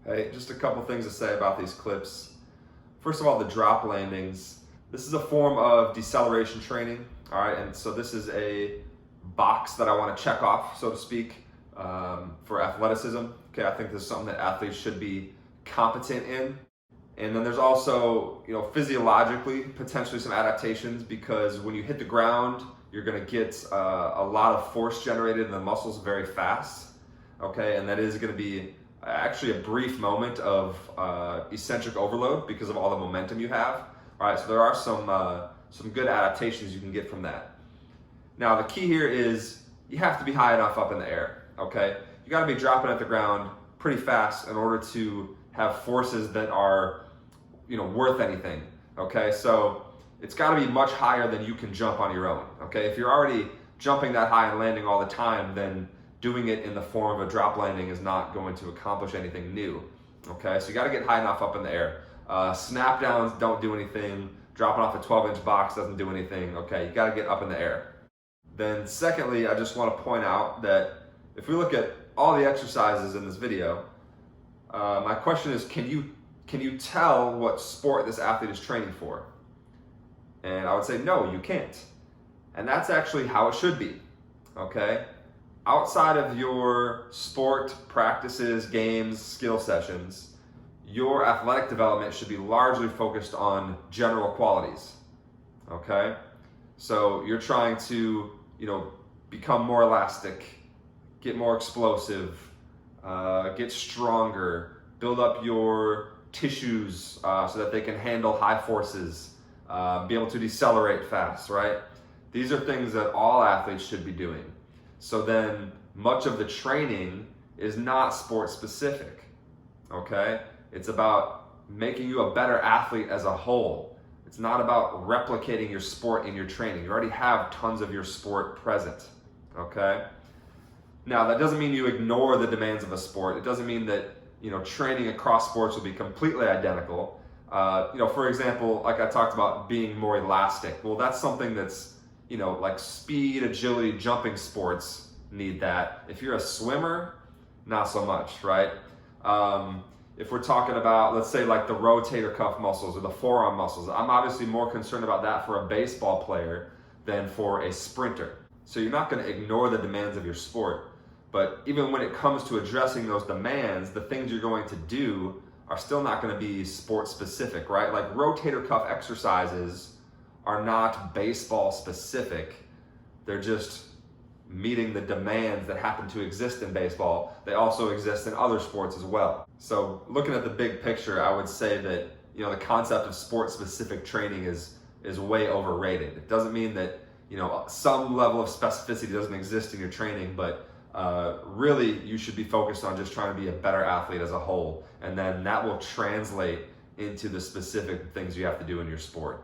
Hey, just a couple things to say about these clips. First of all, the drop landings. This is a form of deceleration training, all right? And so this is a box that I want to check off, so to speak, for athleticism. Okay, I think this is something that athletes should be competent in. And then there's also, physiologically, potentially some adaptations, because when you hit the ground, you're going to get a lot of force generated in the muscles very fast. Okay, and that is going to be actually a brief moment of eccentric overload because of all the momentum you have. All right, so there are some good adaptations you can get from that. Now the key here is you have to be high enough up in the air. Okay, you got to be dropping at the ground pretty fast in order to have forces that are worth anything. Okay, so it's got to be much higher than you can jump on your own. Okay, if you're already jumping that high and landing all the time, then doing it in the form of a drop landing is not going to accomplish anything new. Okay, so you got to get high enough up in the air. Snap downs don't do anything. Dropping off a 12-inch box doesn't do anything. Okay, you got to get up in the air. Then secondly, I just want to point out that if we look at all the exercises in this video, my question is, can you tell what sport this athlete is training for? And I would say, no, you can't. And that's actually how it should be. Okay? Outside of your sport practices, games, skill sessions, your athletic development should be largely focused on general qualities. Okay? So you're trying to, become more elastic, get more explosive, get stronger, build up your tissues so that they can handle high forces, be able to decelerate fast, right? These are things that all athletes should be doing. So then much of the training is not sport specific, okay? It's about making you a better athlete as a whole. It's not about replicating your sport in your training. You already have tons of your sport present, okay? Now, that doesn't mean you ignore the demands of a sport. It doesn't mean that, training across sports will be completely identical. For example, like I talked about being more elastic. Well, that's something that's, like speed, agility, jumping sports need that. If you're a swimmer, not so much, right? If we're talking about, let's say, like the rotator cuff muscles or the forearm muscles, I'm obviously more concerned about that for a baseball player than for a sprinter. So you're not going to ignore the demands of your sport. But even when it comes to addressing those demands, the things you're going to do are still not going to be sport specific, right? Like rotator cuff exercises are not baseball specific. They're just meeting the demands that happen to exist in baseball. They also exist in other sports as well. So looking at the big picture, I would say that the concept of sport specific training is way overrated. It doesn't mean that some level of specificity doesn't exist in your training, but really you should be focused on just trying to be a better athlete as a whole, and then that will translate into the specific things you have to do in your sport.